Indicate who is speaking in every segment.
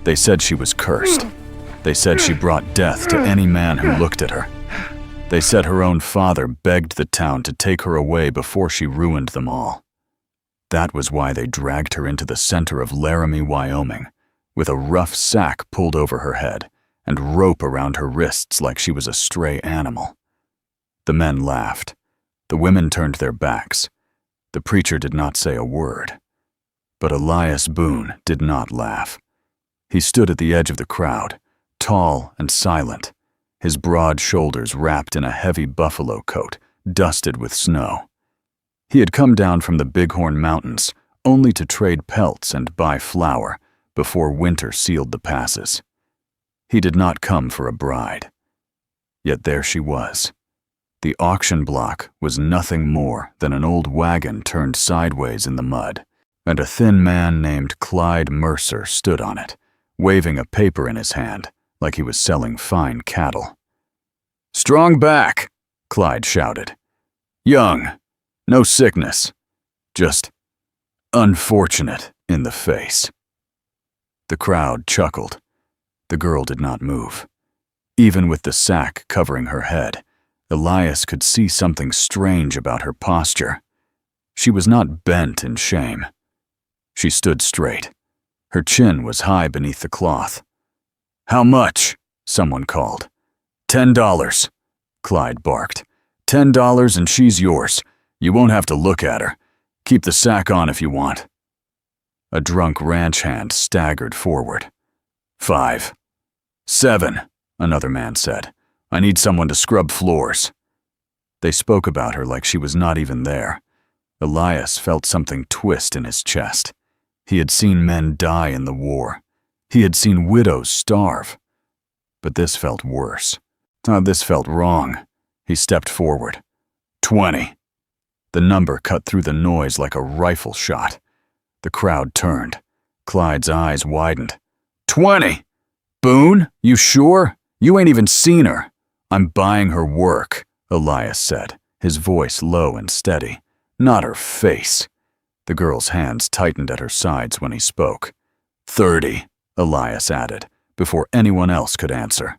Speaker 1: They said she was cursed. They said she brought death to any man who looked at her. They said her own father begged the town to take her away before she ruined them all. That was why they dragged her into the center of Laramie, Wyoming, with a rough sack pulled over her head and rope around her wrists like she was a stray animal. The men laughed. The women turned their backs. The preacher did not say a word. But Elias Boone did not laugh. He stood at the edge of the crowd, tall and silent, his broad shoulders wrapped in a heavy buffalo coat, dusted with snow. He had come down from the Bighorn Mountains only to trade pelts and buy flour before winter sealed the passes. He did not come for a bride. Yet there she was. The auction block was nothing more than an old wagon turned sideways in the mud, and a thin man named Clyde Mercer stood on it, waving a paper in his hand like he was selling fine cattle. "Strong back," Clyde shouted. "Young, no sickness, just unfortunate in the face." The crowd chuckled. The girl did not move. Even with the sack covering her head, Elias could see something strange about her posture. She was not bent in shame. She stood straight. Her chin was high beneath the cloth. "How much?" someone called. $10, Clyde barked. $10 and she's yours. You won't have to look at her. Keep the sack on if you want. A drunk ranch hand staggered forward. $5. $7, another man said. "I need someone to scrub floors." They spoke about her like she was not even there. Elias felt something twist in his chest. He had seen men die in the war. He had seen widows starve. But this felt worse. This felt wrong. He stepped forward. 20. The number cut through the noise like a rifle shot. The crowd turned. Clyde's eyes widened. 20! Boone, you sure? You ain't even seen her. "I'm buying her work," Elias said, his voice low and steady. "Not her face." The girl's hands tightened at her sides when he spoke. 30, Elias added, before anyone else could answer.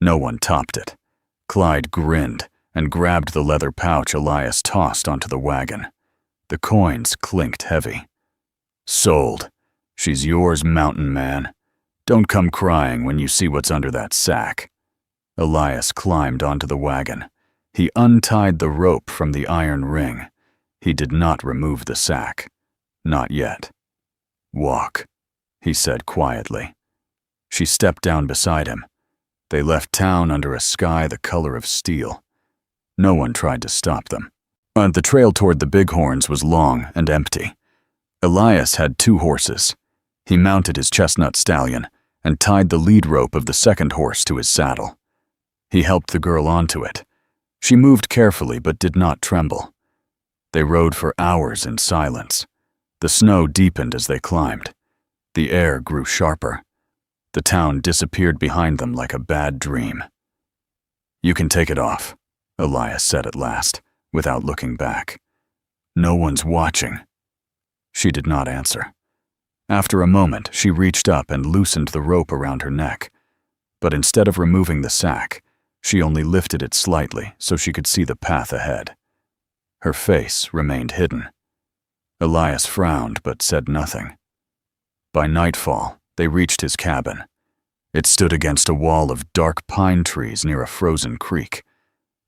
Speaker 1: No one topped it. Clyde grinned and grabbed the leather pouch Elias tossed onto the wagon. The coins clinked heavy. "Sold. She's yours, mountain man. Don't come crying when you see what's under that sack." Elias climbed onto the wagon. He untied the rope from the iron ring. He did not remove the sack. Not yet. "Walk," he said quietly. She stepped down beside him. They left town under a sky the color of steel. No one tried to stop them. The trail toward the Bighorns was long and empty. Elias had 2 horses. He mounted his chestnut stallion and tied the lead rope of the second horse to his saddle. He helped the girl onto it. She moved carefully but did not tremble. They rode for hours in silence. The snow deepened as they climbed. The air grew sharper. The town disappeared behind them like a bad dream. "You can take it off," Elias said at last, without looking back. "No one's watching." She did not answer. After a moment, she reached up and loosened the rope around her neck. But instead of removing the sack, she only lifted it slightly so she could see the path ahead. Her face remained hidden. Elias frowned but said nothing. By nightfall, they reached his cabin. It stood against a wall of dark pine trees near a frozen creek.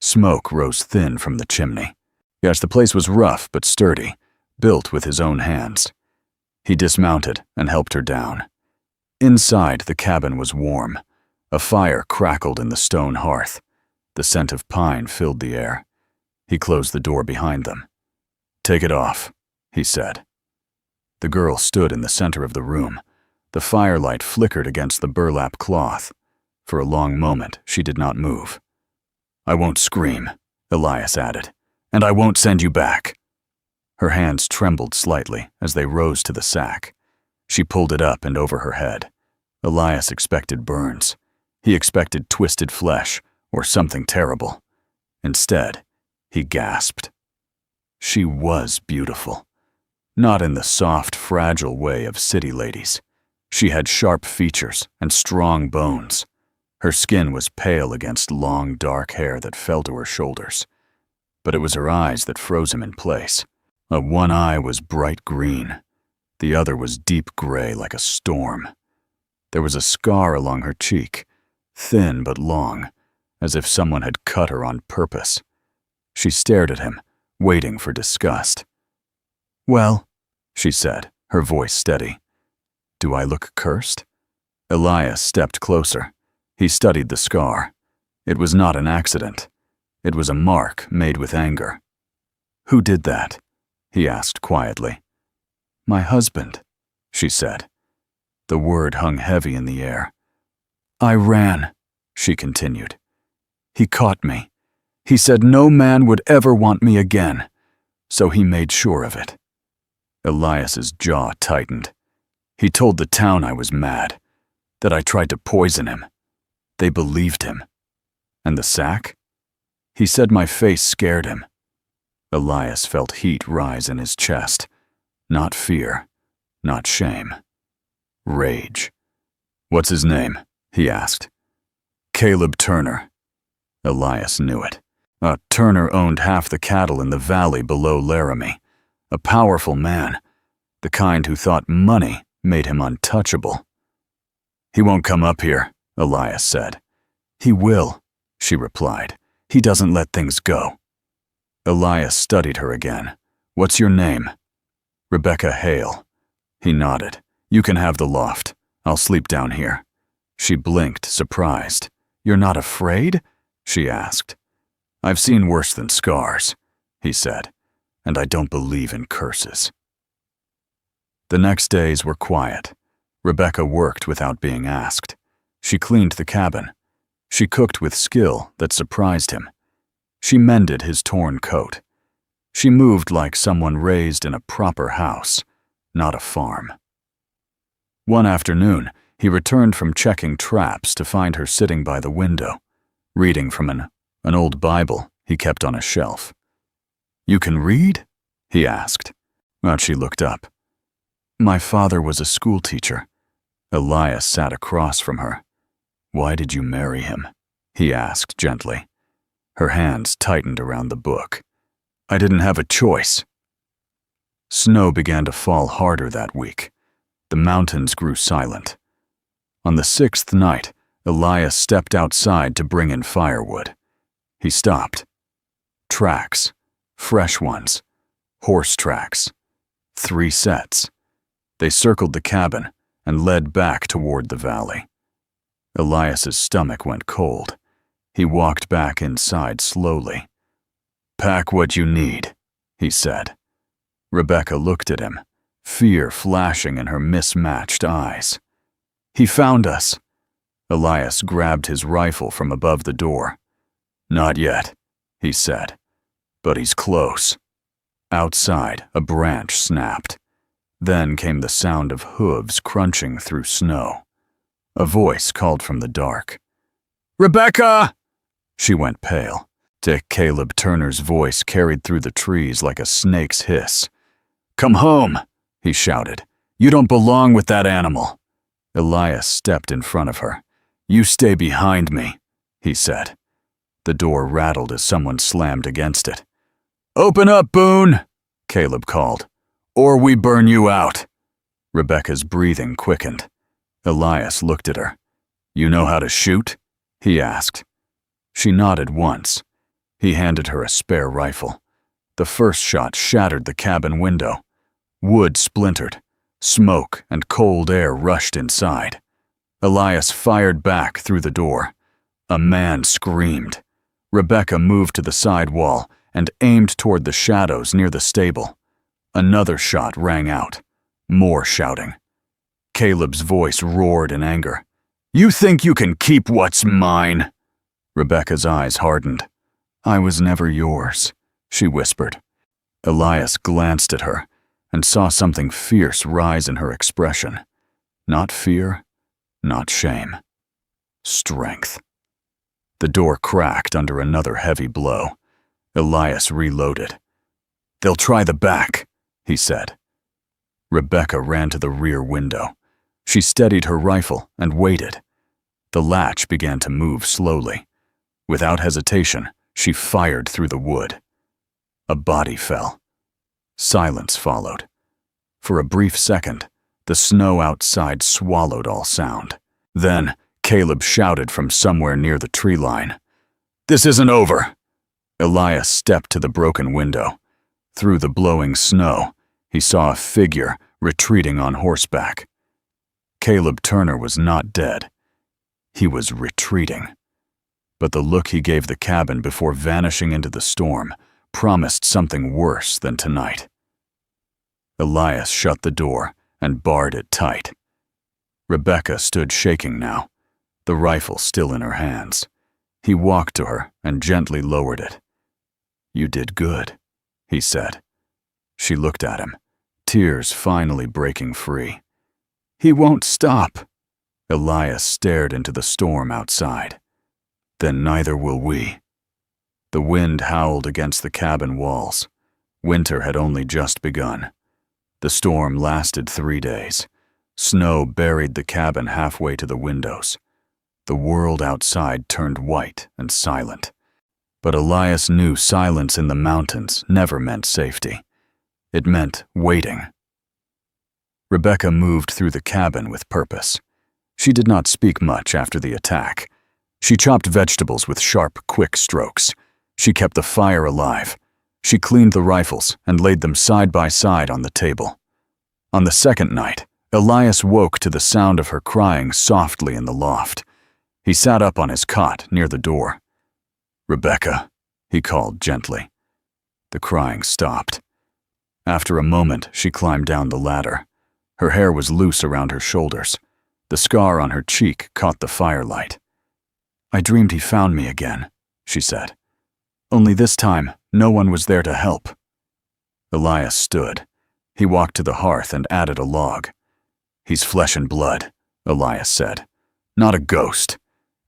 Speaker 1: Smoke rose thin from the chimney. Yes, the place was rough but sturdy, built with his own hands. He dismounted and helped her down. Inside, the cabin was warm. A fire crackled in the stone hearth. The scent of pine filled the air. He closed the door behind them. "Take it off," he said. The girl stood in the center of the room. The firelight flickered against the burlap cloth. For a long moment, she did not move. "I won't scream," Elias added, "and I won't send you back." Her hands trembled slightly as they rose to the sack. She pulled it up and over her head. Elias expected burns. He expected twisted flesh or something terrible. Instead, he gasped. She was beautiful. Not in the soft, fragile way of city ladies. She had sharp features and strong bones. Her skin was pale against long, dark hair that fell to her shoulders. But it was her eyes that froze him in place. One eye was bright green. The other was deep gray like a storm. There was a scar along her cheek, thin but long, as if someone had cut her on purpose. She stared at him, waiting for disgust. "Well," she said, her voice steady. "Do I look cursed?" Elias stepped closer. He studied the scar. It was not an accident. It was a mark made with anger. "Who did that?" he asked quietly. "My husband," she said. The word hung heavy in the air. "I ran," she continued. "He caught me. He said no man would ever want me again, so he made sure of it." Elias's jaw tightened. "He told the town I was mad, that I tried to poison him. They believed him. And the sack? He said my face scared him." Elias felt heat rise in his chest. Not fear, not shame. Rage. "What's his name?" he asked. "Caleb Turner." Elias knew it. Turner owned half the cattle in the valley below Laramie. A powerful man, the kind who thought money made him untouchable. "He won't come up here," Elias said. "He will," she replied. "He doesn't let things go." Elias studied her again. "What's your name?" "Rebecca Hale." He nodded. "You can have the loft. I'll sleep down here." She blinked, surprised. "You're not afraid?" she asked. "I've seen worse than scars," he said, "and I don't believe in curses." The next days were quiet. Rebecca worked without being asked. She cleaned the cabin. She cooked with skill that surprised him. She mended his torn coat. She moved like someone raised in a proper house, not a farm. One afternoon, he returned from checking traps to find her sitting by the window, reading from an old Bible he kept on a shelf. "You can read?" he asked. She looked up. "My father was a schoolteacher." Elias sat across from her. "Why did you marry him?" he asked gently. Her hands tightened around the book. "I didn't have a choice." Snow began to fall harder that week. The mountains grew silent. On the 6th night, Elias stepped outside to bring in firewood. He stopped. Tracks. Fresh ones. Horse tracks. 3 sets. They circled the cabin and led back toward the valley. Elias's stomach went cold. He walked back inside slowly. "Pack what you need," he said. Rebecca looked at him, fear flashing in her mismatched eyes. "He found us." Elias grabbed his rifle from above the door. "Not yet," he said, "but he's close." Outside, a branch snapped. Then came the sound of hooves crunching through snow. A voice called from the dark. "Rebecca!" She went pale. Dick Caleb Turner's voice carried through the trees like a snake's hiss. "Come home," he shouted. "You don't belong with that animal." Elias stepped in front of her. "You stay behind me," he said. The door rattled as someone slammed against it. "Open up, Boone," Caleb called, "or we burn you out." Rebecca's breathing quickened. Elias looked at her. "You know how to shoot?" he asked. She nodded once. He handed her a spare rifle. The first shot shattered the cabin window. Wood splintered. Smoke and cold air rushed inside. Elias fired back through the door. A man screamed. Rebecca moved to the side wall and aimed toward the shadows near the stable. Another shot rang out. More shouting. Caleb's voice roared in anger. "You think you can keep what's mine?" Rebecca's eyes hardened. "I was never yours," she whispered. Elias glanced at her and saw something fierce rise in her expression. Not fear, not shame. Strength. The door cracked under another heavy blow. Elias reloaded. "They'll try the back," he said. Rebecca ran to the rear window. She steadied her rifle and waited. The latch began to move slowly. Without hesitation, she fired through the wood. A body fell. Silence followed. For a brief second, the snow outside swallowed all sound. Then, Caleb shouted from somewhere near the tree line. "This isn't over!" Elias stepped to the broken window. Through the blowing snow, he saw a figure retreating on horseback. Caleb Turner was not dead. He was retreating. But the look he gave the cabin before vanishing into the storm promised something worse than tonight. Elias shut the door and barred it tight. Rebecca stood shaking now, the rifle still in her hands. He walked to her and gently lowered it. "You did good," he said. She looked at him, tears finally breaking free. "He won't stop." Elias stared into the storm outside. "Then neither will we." The wind howled against the cabin walls. Winter had only just begun. The storm lasted 3 days. Snow buried the cabin halfway to the windows. The world outside turned white and silent. But Elias knew silence in the mountains never meant safety. It meant waiting. Rebecca moved through the cabin with purpose. She did not speak much after the attack. She chopped vegetables with sharp, quick strokes. She kept the fire alive. She cleaned the rifles and laid them side by side on the table. On the second night, Elias woke to the sound of her crying softly in the loft. He sat up on his cot near the door. "Rebecca," he called gently. The crying stopped. After a moment, she climbed down the ladder. Her hair was loose around her shoulders. The scar on her cheek caught the firelight. "I dreamed he found me again," she said. "Only this time, no one was there to help." Elias stood. He walked to the hearth and added a log. "He's flesh and blood," Elias said. "Not a ghost.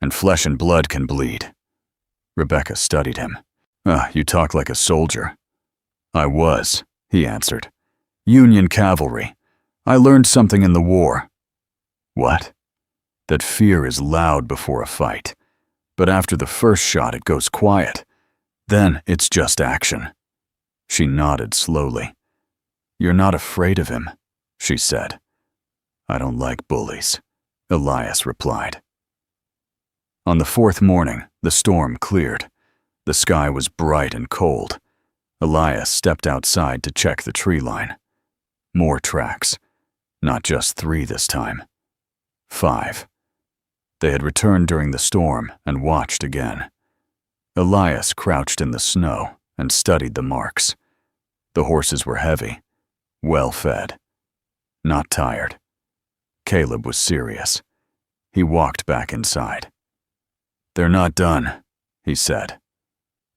Speaker 1: And flesh and blood can bleed." Rebecca studied him. You talk like a soldier." "I was," he answered. "Union cavalry. I learned something in the war." "What?" "That fear is loud before a fight. But after the first shot, it goes quiet. Then it's just action." She nodded slowly. "You're not afraid of him," she said. "I don't like bullies," Elias replied. On the 4th morning, the storm cleared. The sky was bright and cold. Elias stepped outside to check the tree line. More tracks. Not just 3 this time. 5. They had returned during the storm and watched again. Elias crouched in the snow and studied the marks. The horses were heavy, well fed, not tired. Caleb was serious. He walked back inside. "They're not done," he said.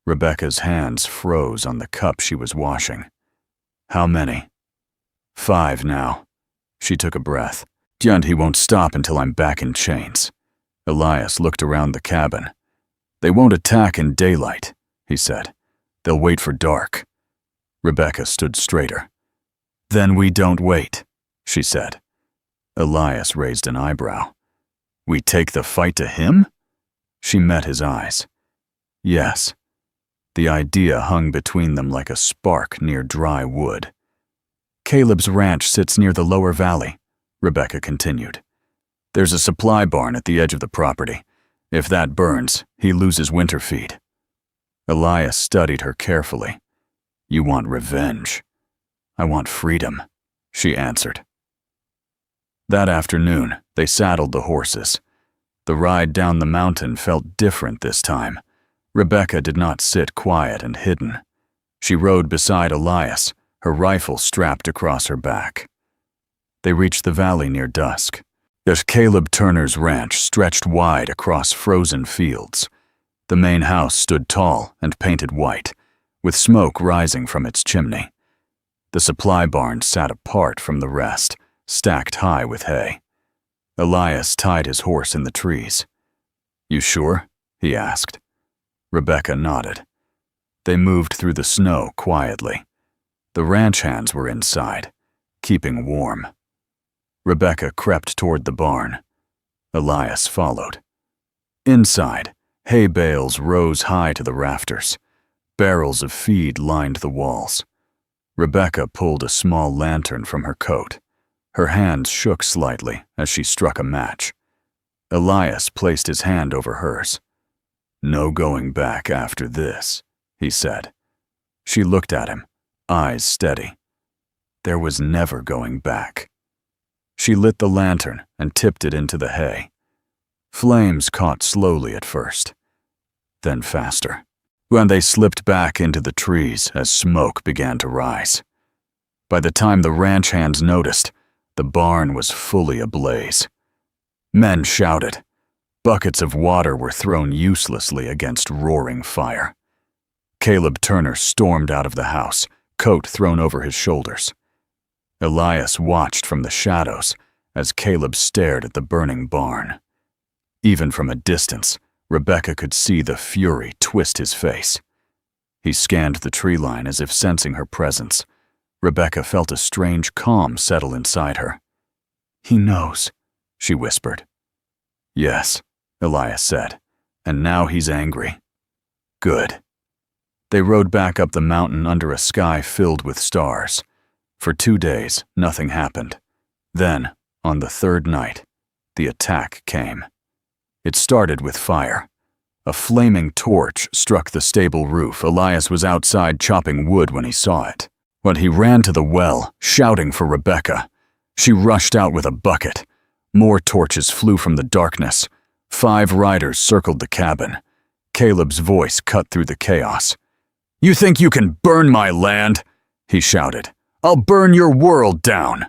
Speaker 1: Rebecca's hands froze on the cup she was washing. "How many?" 5 now." She took a breath. "And he won't stop until I'm back in chains." Elias looked around the cabin. "They won't attack in daylight," he said. "They'll wait for dark." Rebecca stood straighter. "Then we don't wait," she said. Elias raised an eyebrow. "We take the fight to him?" She met his eyes. "Yes." The idea hung between them like a spark near dry wood. "Caleb's ranch sits near the lower valley," Rebecca continued. "There's a supply barn at the edge of the property. If that burns, he loses winter feed." Elias studied her carefully. "You want revenge." "I want freedom," she answered. That afternoon, they saddled the horses. The ride down the mountain felt different this time. Rebecca did not sit quiet and hidden. She rode beside Elias, her rifle strapped across her back. They reached the valley near dusk. As Caleb Turner's ranch stretched wide across frozen fields. The main house stood tall and painted white, with smoke rising from its chimney. The supply barn sat apart from the rest, stacked high with hay. Elias tied his horse in the trees. "You sure?" he asked. Rebecca nodded. They moved through the snow quietly. The ranch hands were inside, keeping warm. Rebecca crept toward the barn. Elias followed. Inside, hay bales rose high to the rafters. Barrels of feed lined the walls. Rebecca pulled a small lantern from her coat. Her hands shook slightly as she struck a match. Elias placed his hand over hers. "No going back after this," he said. She looked at him, eyes steady. There was never going back. She lit the lantern and tipped it into the hay. Flames caught slowly at first, then faster, when they slipped back into the trees as smoke began to rise. By the time the ranch hands noticed, the barn was fully ablaze. Men shouted. Buckets of water were thrown uselessly against roaring fire. Caleb Turner stormed out of the house, coat thrown over his shoulders. Elias watched from the shadows as Caleb stared at the burning barn. Even from a distance, Rebecca could see the fury twist his face. He scanned the tree line as if sensing her presence. Rebecca felt a strange calm settle inside her. "He knows," she whispered. "Yes," Elias said, "and now he's angry." "Good." They rode back up the mountain under a sky filled with stars. For 2 days, nothing happened. Then, on the third night, the attack came. It started with fire. A flaming torch struck the stable roof. Elias was outside chopping wood when he saw it. When he ran to the well, shouting for Rebecca, she rushed out with a bucket. More torches flew from the darkness. 5 riders circled the cabin. Caleb's voice cut through the chaos. "You think you can burn my land?" he shouted. "I'll burn your world down."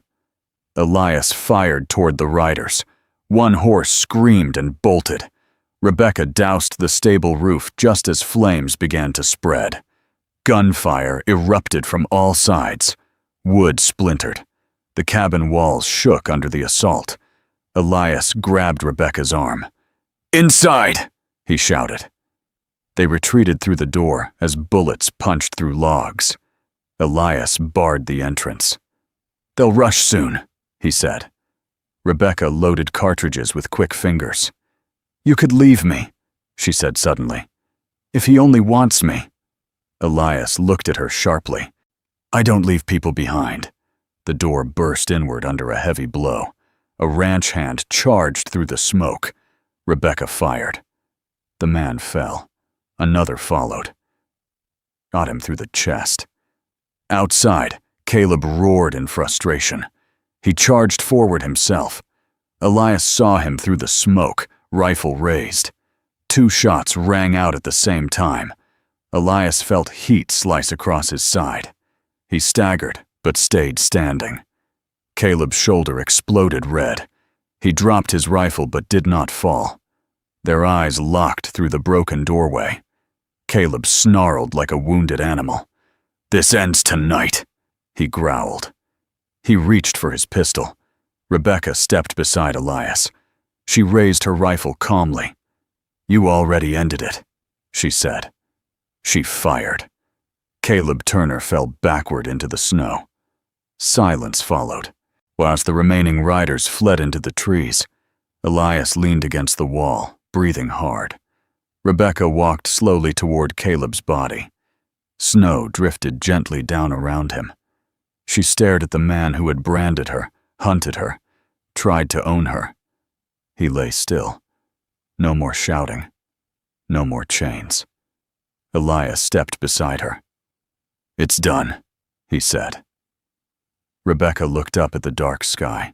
Speaker 1: Elias fired toward the riders. One horse screamed and bolted. Rebecca doused the stable roof just as flames began to spread. Gunfire erupted from all sides. Wood splintered. The cabin walls shook under the assault. Elias grabbed Rebecca's arm. "Inside!" he shouted. They retreated through the door as bullets punched through logs. Elias barred the entrance. "They'll rush soon," he said. Rebecca loaded cartridges with quick fingers. "You could leave me," she said suddenly. "If he only wants me." Elias looked at her sharply. "I don't leave people behind." The door burst inward under a heavy blow. A ranch hand charged through the smoke. Rebecca fired. The man fell. Another followed. Got him through the chest. Outside, Caleb roared in frustration. He charged forward himself. Elias saw him through the smoke, rifle raised. 2 shots rang out at the same time. Elias felt heat slice across his side. He staggered, but stayed standing. Caleb's shoulder exploded red. He dropped his rifle but did not fall. Their eyes locked through the broken doorway. Caleb snarled like a wounded animal. "This ends tonight," he growled. He reached for his pistol. Rebecca stepped beside Elias. She raised her rifle calmly. "You already ended it," she said. She fired. Caleb Turner fell backward into the snow. Silence followed, whilst the remaining riders fled into the trees. Elias leaned against the wall, breathing hard. Rebecca walked slowly toward Caleb's body. Snow drifted gently down around him. She stared at the man who had branded her, hunted her, tried to own her. He lay still. No more shouting. No more chains. Elias stepped beside her. "It's done," he said. Rebecca looked up at the dark sky.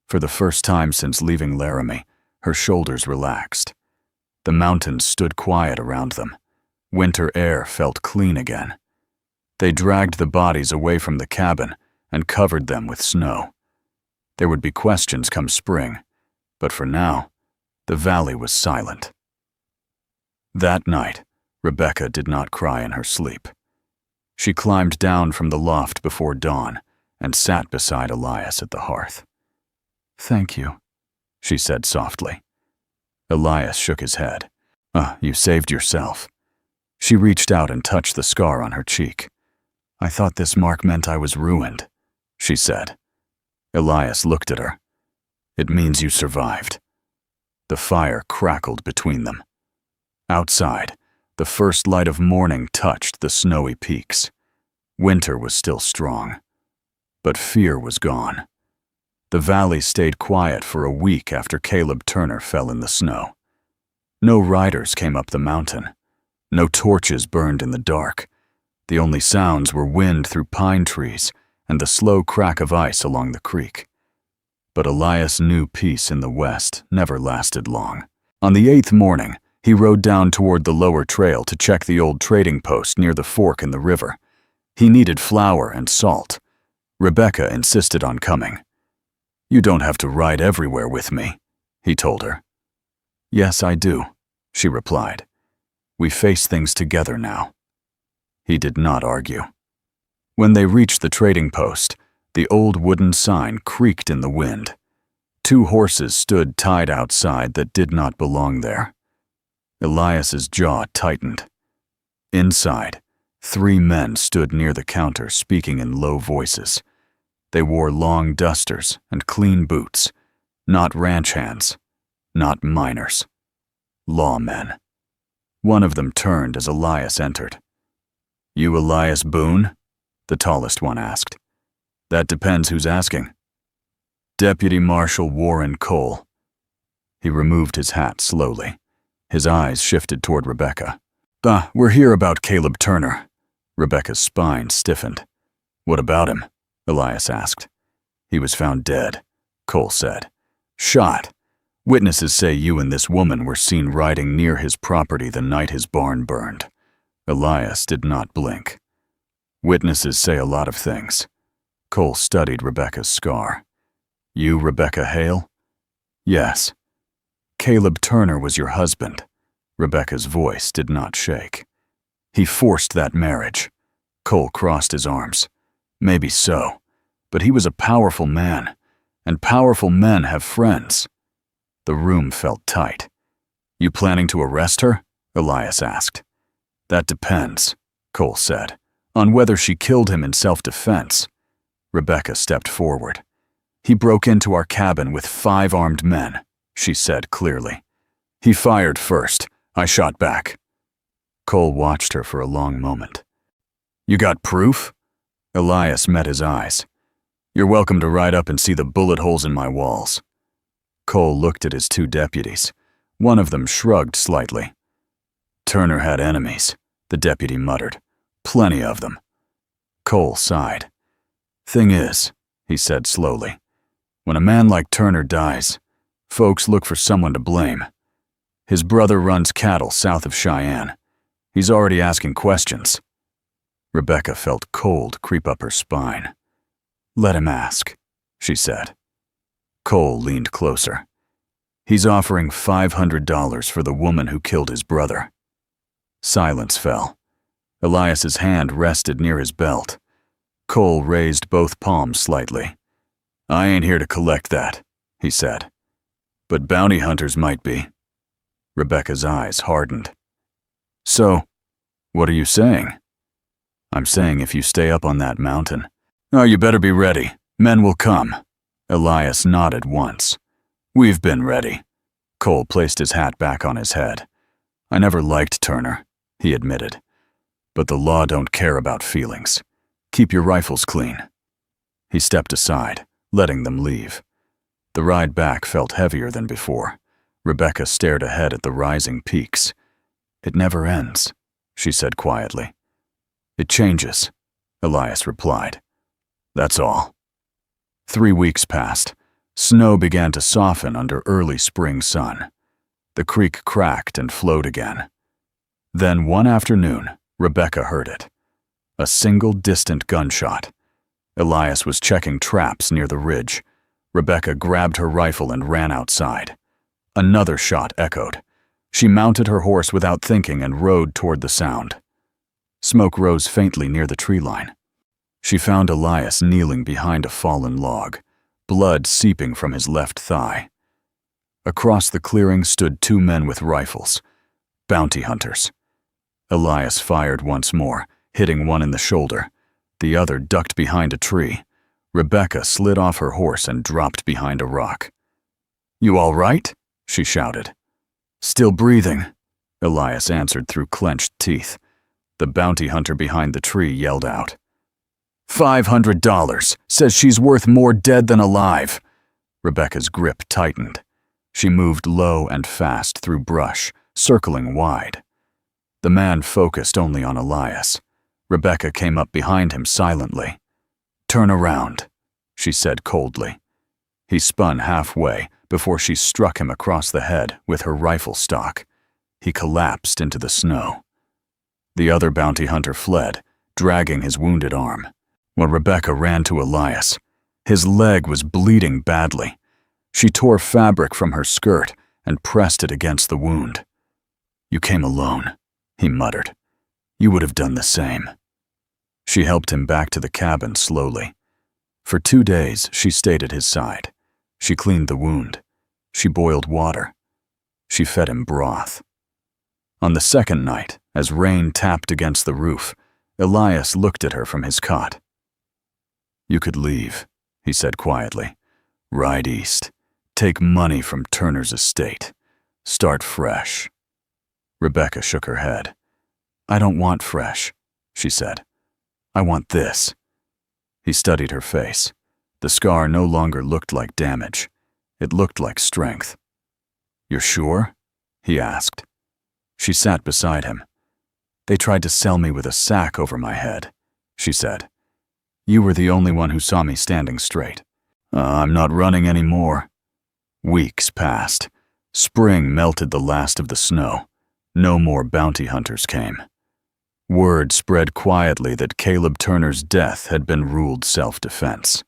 Speaker 1: For the first time since leaving Laramie, her shoulders relaxed. The mountains stood quiet around them. Winter air felt clean again. They dragged the bodies away from the cabin and covered them with snow. There would be questions come spring, but for now, the valley was silent. That night, Rebecca did not cry in her sleep. She climbed down from the loft before dawn and sat beside Elias at the hearth. "Thank you," she said softly. Elias shook his head. You saved yourself." She reached out and touched the scar on her cheek. "I thought this mark meant I was ruined," she said. Elias looked at her. It means you survived. The fire crackled between them. Outside, the first light of morning touched the snowy peaks. Winter was still strong, but fear was gone. The valley stayed quiet for a week after Caleb Turner fell in the snow. No riders came up the mountain. No torches burned in the dark. The only sounds were wind through pine trees and the slow crack of ice along the creek. But Elias knew peace in the west never lasted long. On the 8th morning, he rode down toward the lower trail to check the old trading post near the fork in the river. He needed flour and salt. Rebecca insisted on coming. "You don't have to ride everywhere with me," he told her. "Yes, I do," she replied. "We face things together now." He did not argue. When they reached the trading post, the old wooden sign creaked in the wind. 2 horses stood tied outside that did not belong there. Elias's jaw tightened. Inside, 3 men stood near the counter speaking in low voices. They wore long dusters and clean boots, not ranch hands, not miners. Lawmen. One of them turned as Elias entered. "You Elias Boone?" the tallest one asked. "That depends who's asking." "Deputy Marshal Warren Cole." He removed his hat slowly. His eyes shifted toward Rebecca. We're here about Caleb Turner." Rebecca's spine stiffened. "What about him?" Elias asked. "He was found dead," Cole said. "Shot. Witnesses say you and this woman were seen riding near his property the night his barn burned." Elias did not blink. "Witnesses say a lot of things." Cole studied Rebecca's scar. "You Rebecca Hale?" "Yes." "Caleb Turner was your husband." Rebecca's voice did not shake. "He forced that marriage." Cole crossed his arms. "Maybe so, but he was a powerful man, and powerful men have friends." The room felt tight. "You planning to arrest her?" Elias asked. "That depends," Cole said, "on whether she killed him in self-defense." Rebecca stepped forward. "He broke into our cabin with 5 armed men," she said clearly. "He fired first. I shot back." Cole watched her for a long moment. "You got proof?" Elias met his eyes. "You're welcome to ride up and see the bullet holes in my walls." Cole looked at his 2 deputies. One of them shrugged slightly. "Turner had enemies," the deputy muttered. "Plenty of them." Cole sighed. "Thing is," he said slowly, "when a man like Turner dies, folks look for someone to blame. His brother runs cattle south of Cheyenne. He's already asking questions." Rebecca felt cold creep up her spine. "Let him ask," she said. Cole leaned closer. "He's offering $500 for the woman who killed his brother." Silence fell. Elias's hand rested near his belt. Cole raised both palms slightly. "I ain't here to collect that," he said. "But bounty hunters might be." Rebecca's eyes hardened. "So, what are you saying?" "I'm saying if you stay up on that mountain." "Oh, you better be ready. Men will come." Elias nodded once. "We've been ready." Cole placed his hat back on his head. "I never liked Turner," he admitted. "But the law don't care about feelings. Keep your rifles clean." He stepped aside, letting them leave. The ride back felt heavier than before. Rebecca stared ahead at the rising peaks. "It never ends," she said quietly. "It changes," Elias replied. "That's all." 3 weeks passed. Snow began to soften under early spring sun. The creek cracked and flowed again. Then one afternoon, Rebecca heard it. A single distant gunshot. Elias was checking traps near the ridge. Rebecca grabbed her rifle and ran outside. Another shot echoed. She mounted her horse without thinking and rode toward the sound. Smoke rose faintly near the tree line. She found Elias kneeling behind a fallen log, blood seeping from his left thigh. Across the clearing stood 2 men with rifles, bounty hunters. Elias fired once more, hitting one in the shoulder. The other ducked behind a tree. Rebecca slid off her horse and dropped behind a rock. "You all right?" she shouted. "Still breathing," Elias answered through clenched teeth. The bounty hunter behind the tree yelled out. $500, says she's worth more dead than alive." Rebecca's grip tightened. She moved low and fast through brush, circling wide. The man focused only on Elias. Rebecca came up behind him silently. "Turn around," she said coldly. He spun halfway before she struck him across the head with her rifle stock. He collapsed into the snow. The other bounty hunter fled, dragging his wounded arm, while Rebecca ran to Elias. His leg was bleeding badly. She tore fabric from her skirt and pressed it against the wound. "You came alone," he muttered. "You would have done the same." She helped him back to the cabin slowly. For 2 days, she stayed at his side. She cleaned the wound. She boiled water. She fed him broth. On the second night, as rain tapped against the roof, Elias looked at her from his cot. "You could leave," he said quietly. "Ride east. Take money from Turner's estate. Start fresh." Rebecca shook her head. "I don't want fresh," she said. "I want this." He studied her face. The scar no longer looked like damage. It looked like strength. "You're sure?" he asked. She sat beside him. "They tried to sell me with a sack over my head," she said. "You were the only one who saw me standing straight." "I'm not running anymore." Weeks passed. Spring melted the last of the snow. No more bounty hunters came. Word spread quietly that Caleb Turner's death had been ruled self-defense.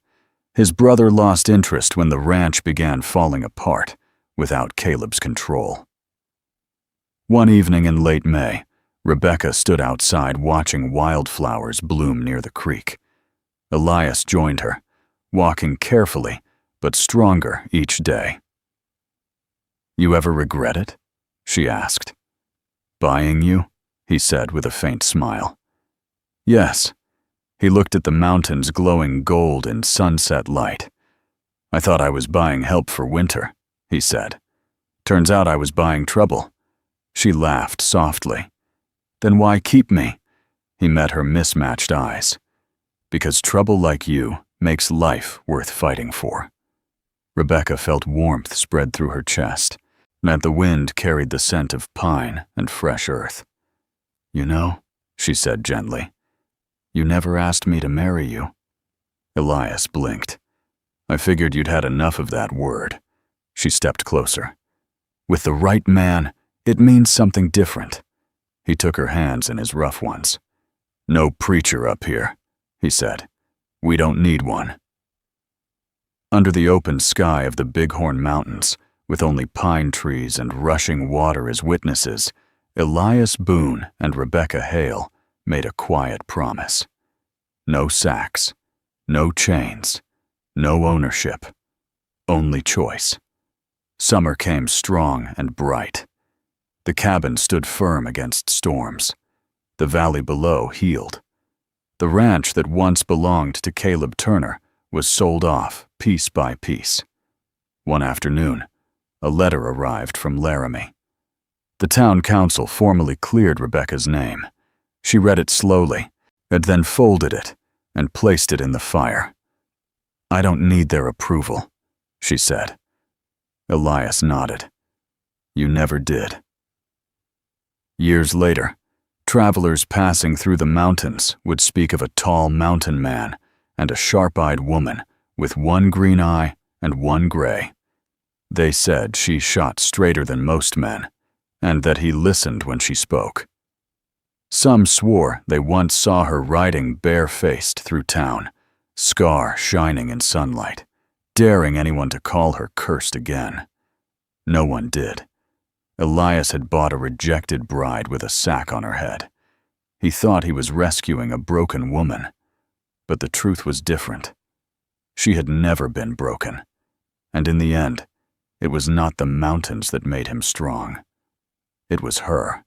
Speaker 1: His brother lost interest when the ranch began falling apart, without Caleb's control. One evening in late May, Rebecca stood outside watching wildflowers bloom near the creek. Elias joined her, walking carefully but stronger each day. "You ever regret it?" she asked. "Buying you?" he said with a faint smile. "Yes." He looked at the mountains glowing gold in sunset light. "I thought I was buying help for winter," he said. "Turns out I was buying trouble." She laughed softly. "Then why keep me?" He met her mismatched eyes. "Because trouble like you makes life worth fighting for." Rebecca felt warmth spread through her chest, and the wind carried the scent of pine and fresh earth. "You know," she said gently, "you never asked me to marry you." Elias blinked. "I figured you'd had enough of that word." She stepped closer. "With the right man, it means something different." He took her hands in his rough ones. "No preacher up here," he said. "We don't need one." Under the open sky of the Bighorn Mountains, with only pine trees and rushing water as witnesses, Elias Boone and Rebecca Hale made a quiet promise. No sacks, no chains, no ownership, only choice. Summer came strong and bright. The cabin stood firm against storms. The valley below healed. The ranch that once belonged to Caleb Turner was sold off piece by piece. One afternoon, a letter arrived from Laramie. The town council formally cleared Rebecca's name. She read it slowly, and then folded it and placed it in the fire. "I don't need their approval," she said. Elias nodded. "You never did." Years later, travelers passing through the mountains would speak of a tall mountain man and a sharp-eyed woman with one green eye and one gray. They said she shot straighter than most men, and that he listened when she spoke. Some swore they once saw her riding bare-faced through town, scar shining in sunlight, daring anyone to call her cursed again. No one did. Elias had bought a rejected bride with a sack on her head. He thought he was rescuing a broken woman, but the truth was different. She had never been broken, and in the end, it was not the mountains that made him strong. It was her.